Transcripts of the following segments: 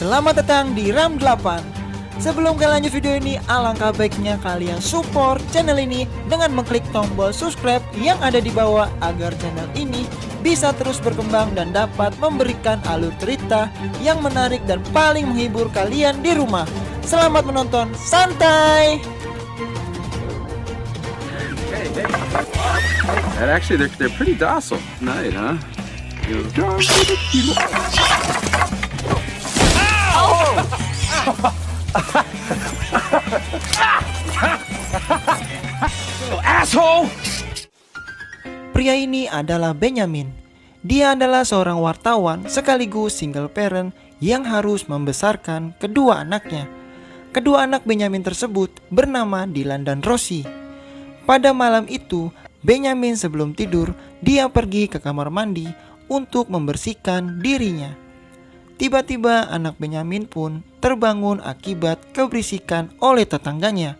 Selamat datang di RAM 8. Sebelum kalian lanjut video ini, alangkah baiknya kalian support channel ini dengan mengklik tombol subscribe yang ada di bawah agar channel ini bisa terus berkembang dan dapat memberikan alur cerita yang menarik dan paling menghibur kalian di rumah. Selamat menonton, santai! And actually, they're pretty docile at night, huh? Asshole! Pria ini adalah Benyamin. Dia adalah seorang wartawan sekaligus single parent yang harus membesarkan kedua anaknya. Kedua anak Benyamin tersebut bernama Dylan dan Rosie. Pada malam itu, Benyamin sebelum tidur, dia pergi ke kamar mandi untuk membersihkan dirinya. Tiba-tiba anak Benyamin pun terbangun akibat keberisikan oleh tetangganya.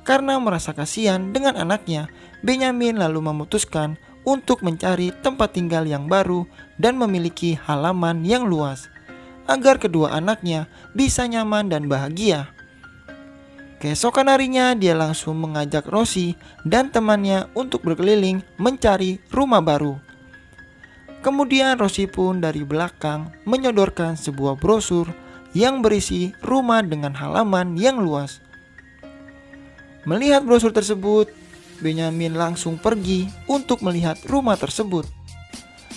Karena merasa kasihan dengan anaknya, Benyamin lalu memutuskan untuk mencari tempat tinggal yang baru dan memiliki halaman yang luas, agar kedua anaknya bisa nyaman dan bahagia. Keesokan harinya dia langsung mengajak Rosie dan temannya untuk berkeliling mencari rumah baru. Kemudian Rosie pun dari belakang menyodorkan sebuah brosur yang berisi rumah dengan halaman yang luas. Melihat brosur tersebut, Benyamin langsung pergi untuk melihat rumah tersebut.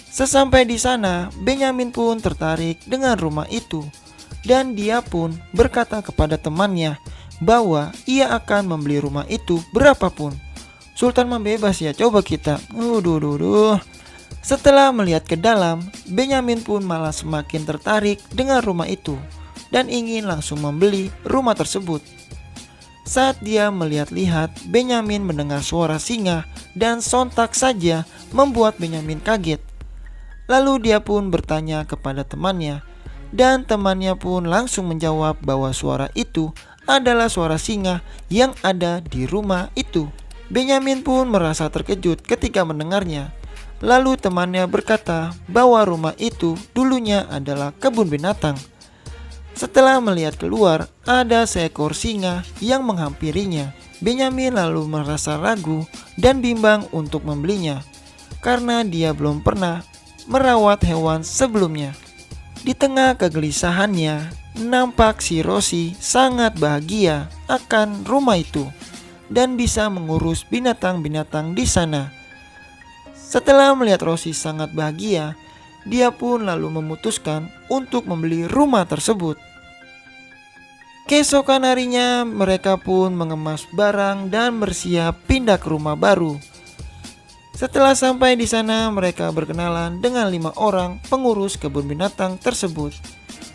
Sesampai di sana, Benyamin pun tertarik dengan rumah itu dan dia pun berkata kepada temannya bahwa ia akan membeli rumah itu berapapun. Sultan mah bebas ya, coba kita. Setelah melihat ke dalam, Benyamin pun malah semakin tertarik dengan rumah itu dan ingin langsung membeli rumah tersebut. Saat dia melihat-lihat, Benyamin mendengar suara singa dan sontak saja membuat Benyamin kaget. Lalu dia pun bertanya kepada temannya dan temannya pun langsung menjawab bahwa suara itu adalah suara singa yang ada di rumah itu. Benyamin pun merasa terkejut ketika mendengarnya. Lalu temannya berkata bahwa rumah itu dulunya adalah kebun binatang. Setelah melihat keluar, ada seekor singa yang menghampirinya. Benyamin lalu merasa ragu dan bimbang untuk membelinya karena dia belum pernah merawat hewan sebelumnya. Di tengah kegelisahannya, nampak si Rosie sangat bahagia akan rumah itu dan bisa mengurus binatang-binatang di sana. Setelah melihat Rosie sangat bahagia, dia pun lalu memutuskan untuk membeli rumah tersebut. Keesokan harinya mereka pun mengemas barang dan bersiap pindah ke rumah baru. Setelah sampai di sana, mereka berkenalan dengan 5 orang pengurus kebun binatang tersebut.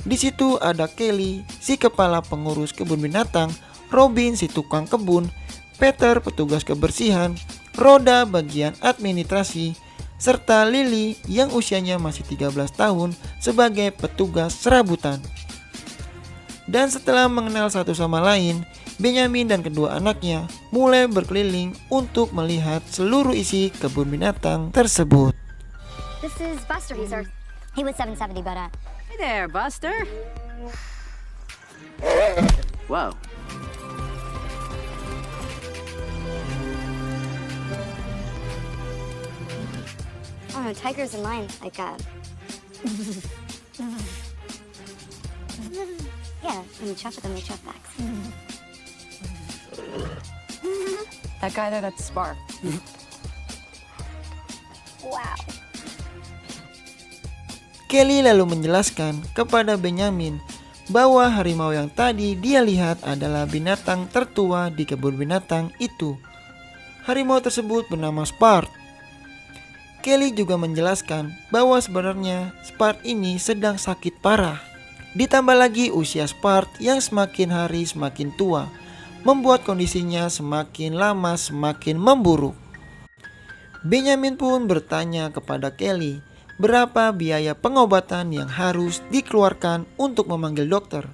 Di situ ada Kelly, si kepala pengurus kebun binatang, Robin, si tukang kebun, Peter, petugas kebersihan, Rhoda, bagian administrasi, serta Lily yang usianya masih 13 tahun sebagai petugas serabutan. Dan setelah mengenal satu sama lain, Benyamin dan kedua anaknya mulai berkeliling untuk melihat seluruh isi kebun binatang tersebut. This is Buster. He was 770, but Hey there, Buster. Whoa. oh, tigers and lions, like yeah, when you chuff at them, they chuff back. That guy there, that's Spark. Wow. Kelly lalu menjelaskan kepada Benyamin bahwa harimau yang tadi dia lihat adalah binatang tertua di kebun binatang itu. Harimau tersebut bernama Spark. Kelly juga menjelaskan bahwa sebenarnya Spark ini sedang sakit parah. Ditambah lagi usia Spark yang semakin hari semakin tua, membuat kondisinya semakin lama semakin memburuk. Benyamin pun bertanya kepada Kelly berapa biaya pengobatan yang harus dikeluarkan untuk memanggil dokter.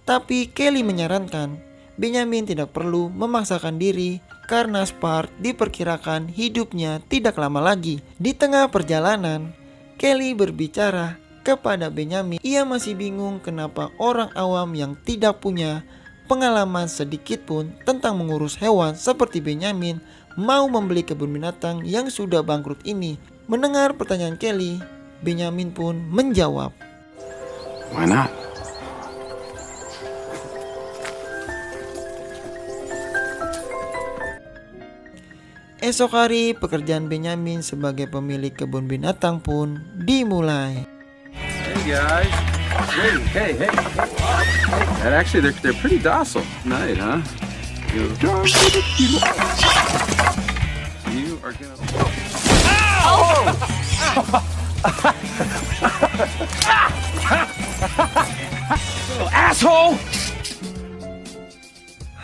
Tapi Kelly menyarankan Benyamin tidak perlu memaksakan diri karena Spark diperkirakan hidupnya tidak lama lagi. Di tengah perjalanan, Kelly berbicara kepada Benyamin. Ia masih bingung kenapa orang awam yang tidak punya pengalaman sedikit pun tentang mengurus hewan seperti Benyamin mau membeli kebun binatang yang sudah bangkrut ini. Mendengar pertanyaan Kelly, Benyamin pun menjawab, Why not? esok hari pekerjaan Benyamin sebagai pemilik kebun binatang pun dimulai. Hey guys. Hey. And actually, they're pretty docile tonight, huh? You are gonna. Little asshole!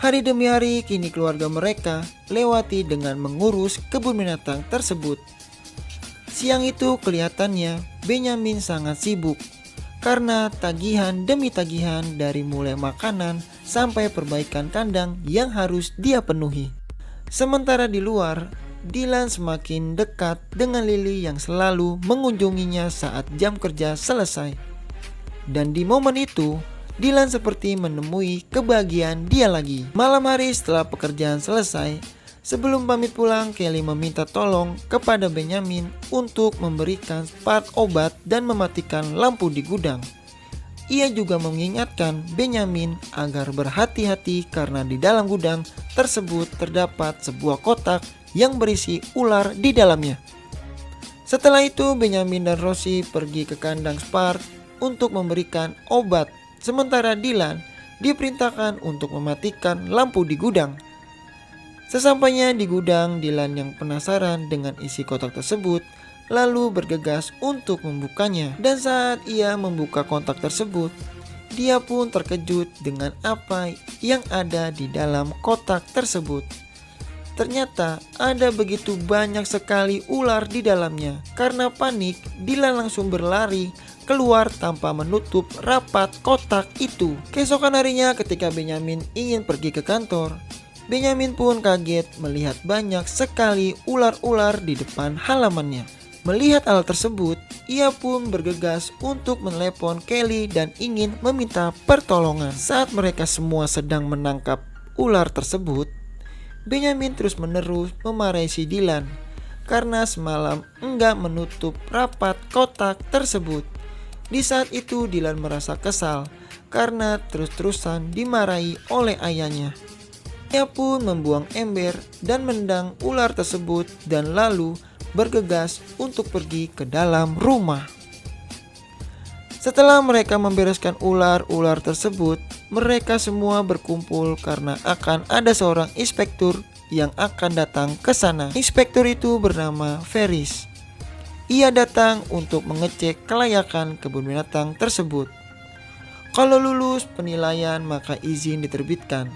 Hari demi hari kini keluarga mereka lewati dengan mengurus kebun binatang tersebut. Siang itu kelihatannya Benyamin sangat sibuk karena tagihan demi tagihan dari mulai makanan sampai perbaikan kandang yang harus dia penuhi. Sementara di luar, Dylan semakin dekat dengan Lily yang selalu mengunjunginya saat jam kerja selesai. Dan di momen itu, Dylan seperti menemui kebahagiaan dia lagi. Malam hari setelah pekerjaan selesai, sebelum pamit pulang, Kelly meminta tolong kepada Benyamin untuk memberikan part obat dan mematikan lampu di gudang. Ia juga mengingatkan Benyamin agar berhati-hati karena di dalam gudang tersebut terdapat sebuah kotak yang berisi ular di dalamnya. Setelah itu Benyamin dan Rosie pergi ke kandang Spart untuk memberikan obat. Sementara Dylan diperintahkan untuk mematikan lampu di gudang. Sesampainya di gudang, Dylan yang penasaran dengan isi kotak tersebut lalu bergegas untuk membukanya. Dan saat ia membuka kotak tersebut, dia pun terkejut dengan apa yang ada di dalam kotak tersebut. Ternyata ada begitu banyak sekali ular di dalamnya. Karena panik, Dylan langsung berlari keluar tanpa menutup rapat kotak itu. Keesokan harinya ketika Benyamin ingin pergi ke kantor, Benyamin pun kaget melihat banyak sekali ular-ular di depan halamannya. Melihat hal tersebut, ia pun bergegas untuk menelepon Kelly dan ingin meminta pertolongan. Saat mereka semua sedang menangkap ular tersebut, Benyamin terus-menerus memarahi si Dylan karena semalam enggak menutup rapat kotak tersebut. Di saat itu Dylan merasa kesal karena terus-terusan dimarahi oleh ayahnya. Ia pun membuang ember dan mendang ular tersebut dan lalu bergegas untuk pergi ke dalam rumah. Setelah mereka membereskan ular-ular tersebut, mereka semua berkumpul karena akan ada seorang inspektur yang akan datang ke sana. Inspektur itu bernama Ferris. Ia datang untuk mengecek kelayakan kebun binatang tersebut. Kalau lulus penilaian maka izin diterbitkan.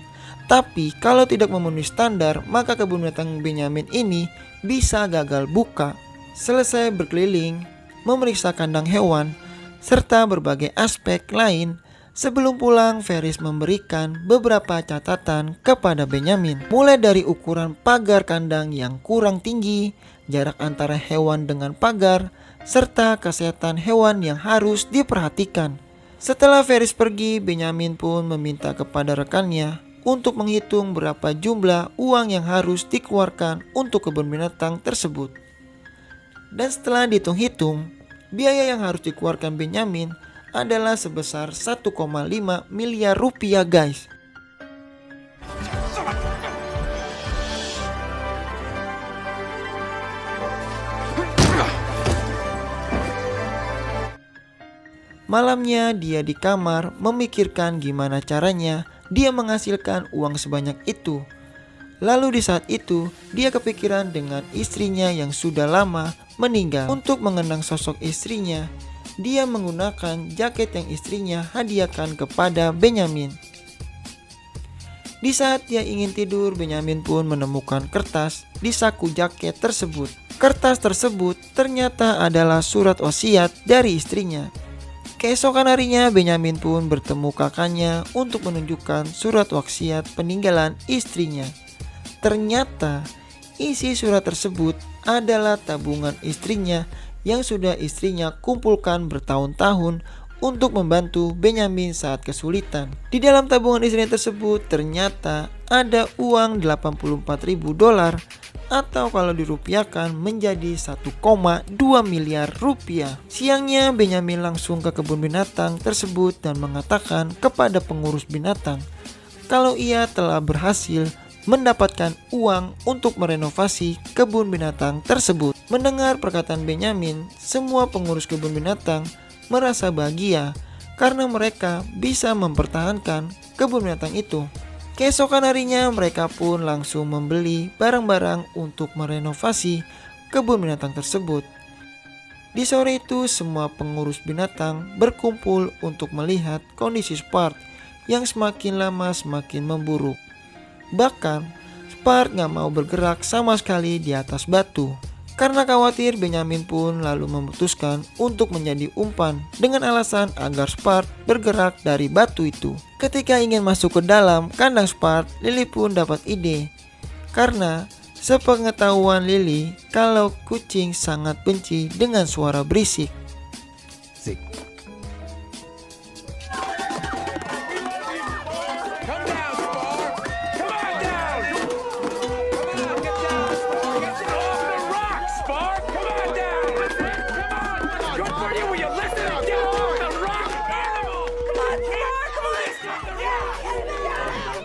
Tapi kalau tidak memenuhi standar maka kebun binatang Benyamin ini bisa gagal buka. Selesai berkeliling, memeriksa kandang hewan, serta berbagai aspek lain, sebelum pulang Ferris memberikan beberapa catatan kepada Benyamin. Mulai dari ukuran pagar kandang yang kurang tinggi, jarak antara hewan dengan pagar, serta kesehatan hewan yang harus diperhatikan. Setelah Ferris pergi, Benyamin pun meminta kepada rekannya untuk menghitung berapa jumlah uang yang harus dikeluarkan untuk kebun binatang tersebut. Dan setelah dihitung-hitung, biaya yang harus dikeluarkan Benyamin adalah sebesar 1,5 miliar rupiah guys. Malamnya dia di kamar memikirkan gimana caranya dia menghasilkan uang sebanyak itu. Lalu di saat itu dia kepikiran dengan istrinya yang sudah lama meninggal. Untuk mengenang sosok istrinya, dia menggunakan jaket yang istrinya hadiahkan kepada Benyamin. Di saat dia ingin tidur, Benyamin pun menemukan kertas di saku jaket tersebut. Kertas tersebut ternyata adalah surat wasiat dari istrinya. Keesokan harinya Benyamin pun bertemu kakaknya untuk menunjukkan surat wasiat peninggalan istrinya. Ternyata isi surat tersebut adalah tabungan istrinya yang sudah istrinya kumpulkan bertahun-tahun untuk membantu Benyamin saat kesulitan. Di dalam tabungan istrinya tersebut ternyata ada uang $84.000 atau kalau dirupiahkan menjadi 1,2 miliar rupiah. Siangnya Benyamin langsung ke kebun binatang tersebut dan mengatakan kepada pengurus binatang kalau ia telah berhasil mendapatkan uang untuk merenovasi kebun binatang tersebut. Mendengar perkataan Benyamin, semua pengurus kebun binatang merasa bahagia karena mereka bisa mempertahankan kebun binatang itu. Keesokan harinya mereka pun langsung membeli barang-barang untuk merenovasi kebun binatang tersebut. Di sore itu semua pengurus binatang berkumpul untuk melihat kondisi Spart yang semakin lama semakin memburuk. Bahkan Spart gak mau bergerak sama sekali di atas batu. Karena khawatir, Benyamin pun lalu memutuskan untuk menjadi umpan dengan alasan agar Spart bergerak dari batu itu. Ketika ingin masuk ke dalam kandang Spart, Lily pun dapat ide. Karena sepengetahuan Lily kalau kucing sangat benci dengan suara berisik. Come down, Spar. Come on down. Come on, get down, Spar. Get down off the rock, Spar. Come on down. Come on. Good for you. Will you listen and get off the rock, animal? Come on, Spar. Come on.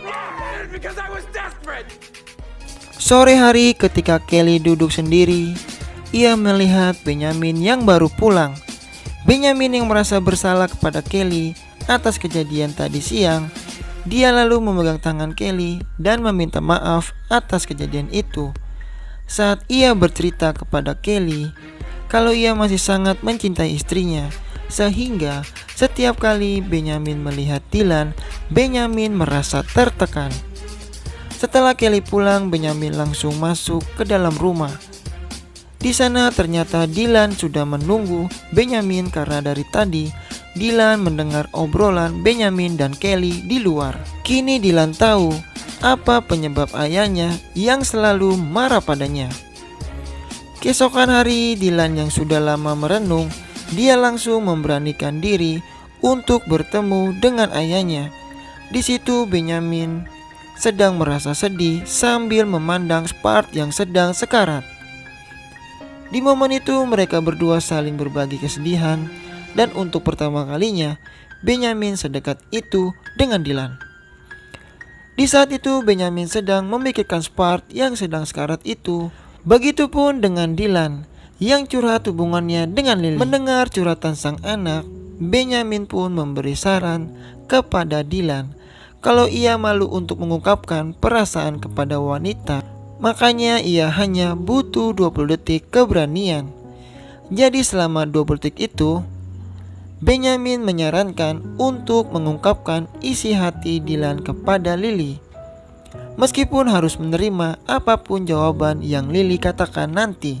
Yeah. Because I was desperate. Sore hari ketika Kelly duduk sendiri, ia melihat Benyamin yang baru pulang. Benyamin yang merasa bersalah kepada Kelly atas kejadian tadi siang. Dia lalu memegang tangan Kelly dan meminta maaf atas kejadian itu. Saat ia bercerita kepada Kelly kalau ia masih sangat mencintai istrinya, sehingga setiap kali Benyamin melihat Dylan, Benyamin merasa tertekan. Setelah Kelly pulang, Benyamin langsung masuk ke dalam rumah. Di sana ternyata Dylan sudah menunggu Benyamin karena dari tadi Dylan mendengar obrolan Benyamin dan Kelly di luar. Kini Dylan tahu apa penyebab ayahnya yang selalu marah padanya. Keesokan hari, Dylan yang sudah lama merenung, dia langsung memberanikan diri untuk bertemu dengan ayahnya. Di situ Benyamin sedang merasa sedih sambil memandang Spart yang sedang sekarat. Di momen itu mereka berdua saling berbagi kesedihan, dan untuk pertama kalinya Benyamin sedekat itu dengan Dylan. Di saat itu Benyamin sedang memikirkan Spart yang sedang sekarat itu. Begitupun dengan Dylan yang curhat hubungannya dengan Lily. Mendengar curhatan sang anak, Benyamin pun memberi saran kepada Dylan kalau ia malu untuk mengungkapkan perasaan kepada wanita. Makanya ia hanya butuh 20 detik keberanian. Jadi selama 20 detik itu, Benyamin menyarankan untuk mengungkapkan isi hati Dylan kepada Lily. Meskipun harus menerima apapun jawaban yang Lily katakan nanti.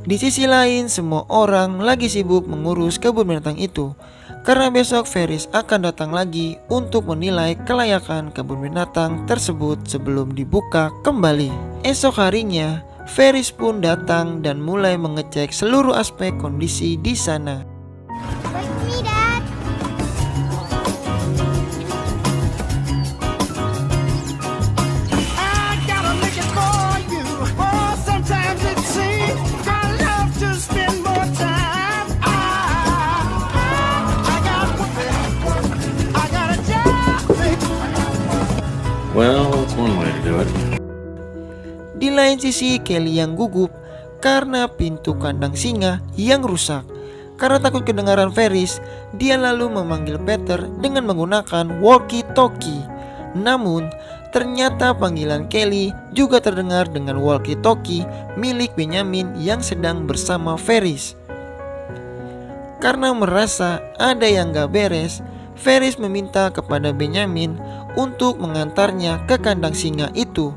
Di sisi lain, semua orang lagi sibuk mengurus kebun binatang itu, karena besok Ferris akan datang lagi untuk menilai kelayakan kebun binatang tersebut sebelum dibuka kembali. Esok harinya, Ferris pun datang dan mulai mengecek seluruh aspek kondisi di sana. Like me, Dad. I gotta make it for you. Oh, sometimes it seems I love to spend more time. I got a job. Well, that's one way to do it. Di lain sisi, Kelly yang gugup karena pintu kandang singa yang rusak. Karena takut kedengaran Ferris, dia lalu memanggil Peter dengan menggunakan walkie-talkie. Namun, ternyata panggilan Kelly juga terdengar dengan walkie-talkie milik Benyamin yang sedang bersama Ferris. Karena merasa ada yang gak beres, Ferris meminta kepada Benyamin untuk mengantarnya ke kandang singa itu.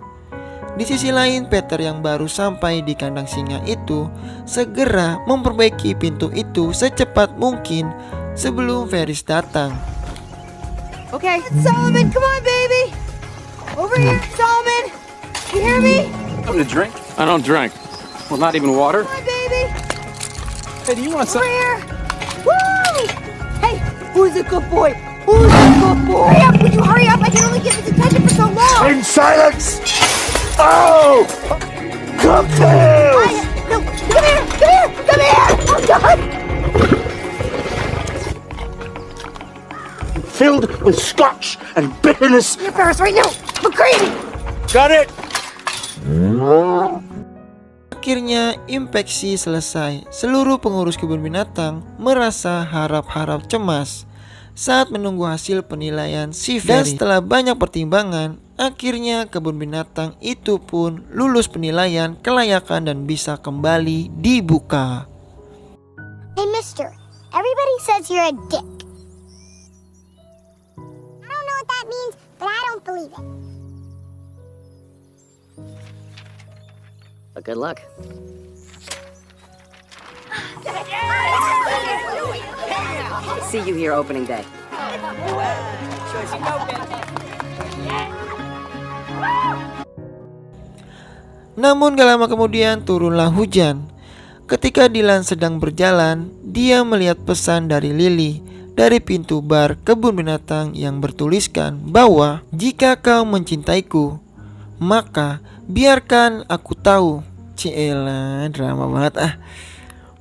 Di sisi lain, Peter yang baru sampai di kandang singa itu segera memperbaiki pintu itu secepat mungkin sebelum Ferris datang. Okay. Solomon, come on, baby! Over here, Solomon! You hear me? Something to drink? I don't drink. Well, not even water? Come on, baby! Hey, do you want some? Over here! Woo! Hey, who's a good boy? Who's a good boy? Hurry up! Would you hurry up? I can only give his attention for so long! In silence! Oh! Cocktails! No, come here! Come here! Come here! Oh, God! Filled with scotch and bitterness. Your Paris right now! McCready! Got it? Akhirnya inspeksi selesai. Seluruh pengurus kebun binatang merasa harap-harap cemas saat menunggu hasil penilaian si Ferry. Dan setelah banyak pertimbangan, akhirnya kebun binatang itu pun lulus penilaian kelayakan dan bisa kembali dibuka. Hey, mister, everybody says you're a dick. I don't know what that means, but I don't believe it. But good luck. See you here opening day. Namun gak lama kemudian turunlah hujan. Ketika Dylan sedang berjalan, dia melihat pesan dari Lily dari pintu bar kebun binatang yang bertuliskan bahwa jika kau mencintaiku, maka biarkan aku tahu. Cielah, drama banget.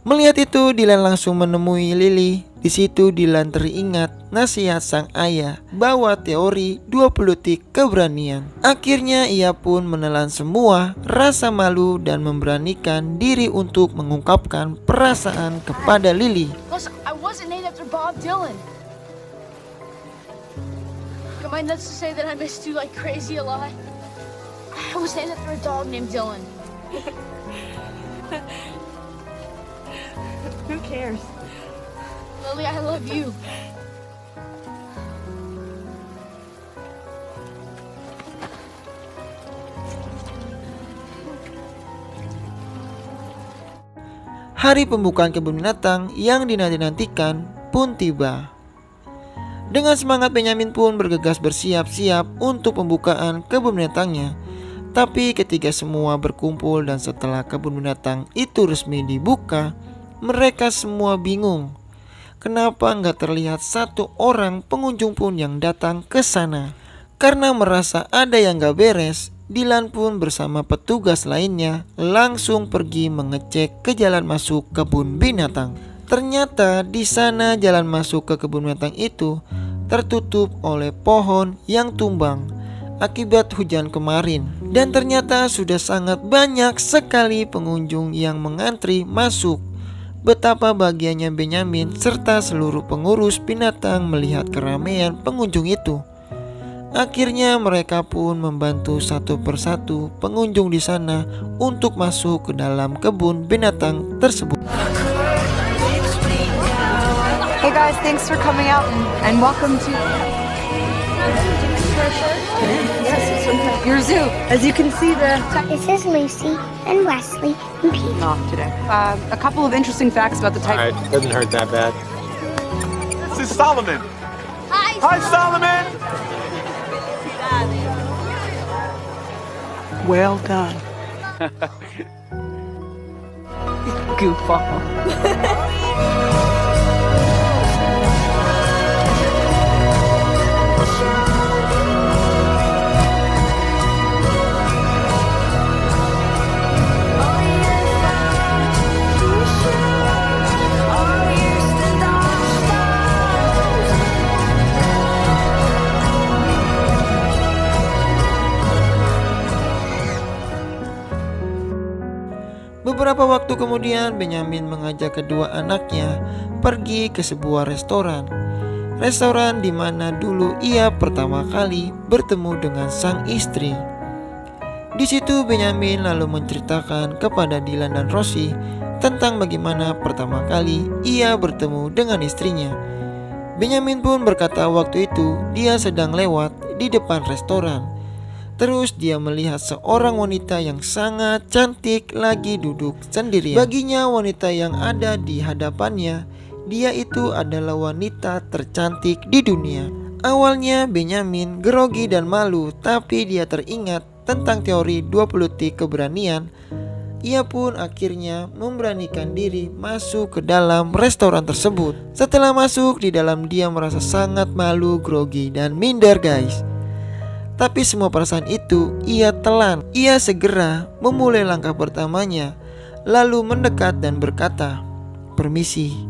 Melihat itu, Dylan langsung menemui Lily. Di situ Dylan teringat nasihat sang ayah bahwa teori 20 detik keberanian. Akhirnya ia pun menelan semua rasa malu dan memberanikan diri untuk mengungkapkan perasaan kepada Lily. Plus, I wasn't named after Bob Dylan. Am I nuts to say that I missed you like crazy a lot? I was named after a dog named Dylan. Who cares? Lily, I love you. Hari pembukaan kebun binatang yang dinanti-nantikan pun tiba. Dengan semangat, Benyamin pun bergegas bersiap-siap untuk pembukaan kebun binatangnya. Tapi ketika semua berkumpul dan setelah kebun binatang itu resmi dibuka, mereka semua bingung. Kenapa nggak terlihat satu orang pengunjung pun yang datang ke sana? Karena merasa ada yang nggak beres, Dylan pun bersama petugas lainnya langsung pergi mengecek ke jalan masuk kebun binatang. Ternyata di sana jalan masuk ke kebun binatang itu tertutup oleh pohon yang tumbang akibat hujan kemarin. Dan ternyata sudah sangat banyak sekali pengunjung yang mengantri masuk. Betapa bahagianya Benyamin serta seluruh pengurus binatang melihat keramaian pengunjung itu. Akhirnya mereka pun membantu satu persatu pengunjung di sana untuk masuk ke dalam kebun binatang tersebut. Hey guys, thanks for coming out and welcome to your zoo. As you can see, This is Lucy and Wesley and Pete. off today. A couple of interesting facts about the type. Alright, doesn't hurt that bad. This is Solomon. Hi, Solomon. Well done. Goofball. Beberapa waktu kemudian Benyamin mengajak kedua anaknya pergi ke sebuah restoran. Restoran di mana dulu ia pertama kali bertemu dengan sang istri. Di situ Benyamin lalu menceritakan kepada Dylan dan Rosie tentang bagaimana pertama kali ia bertemu dengan istrinya. Benyamin pun berkata waktu itu dia sedang lewat di depan restoran. Terus dia melihat seorang wanita yang sangat cantik lagi duduk sendirian. Baginya wanita yang ada di hadapannya, dia itu adalah wanita tercantik di dunia. Awalnya Benyamin grogi dan malu, tapi dia teringat tentang teori 20 detik keberanian. Ia pun akhirnya memberanikan diri masuk ke dalam restoran tersebut. Setelah masuk di dalam, dia merasa sangat malu, grogi, dan minder guys. Tapi semua perasaan itu ia telan. Ia segera memulai langkah pertamanya, lalu mendekat dan berkata, "Permisi."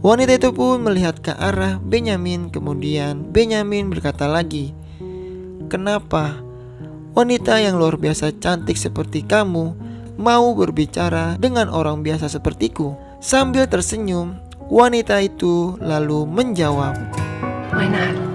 Wanita itu pun melihat ke arah Benyamin. Kemudian Benyamin berkata lagi, "Kenapa? Wanita yang luar biasa cantik seperti kamu mau berbicara dengan orang biasa sepertiku?" Sambil tersenyum, wanita itu lalu menjawab, Why not?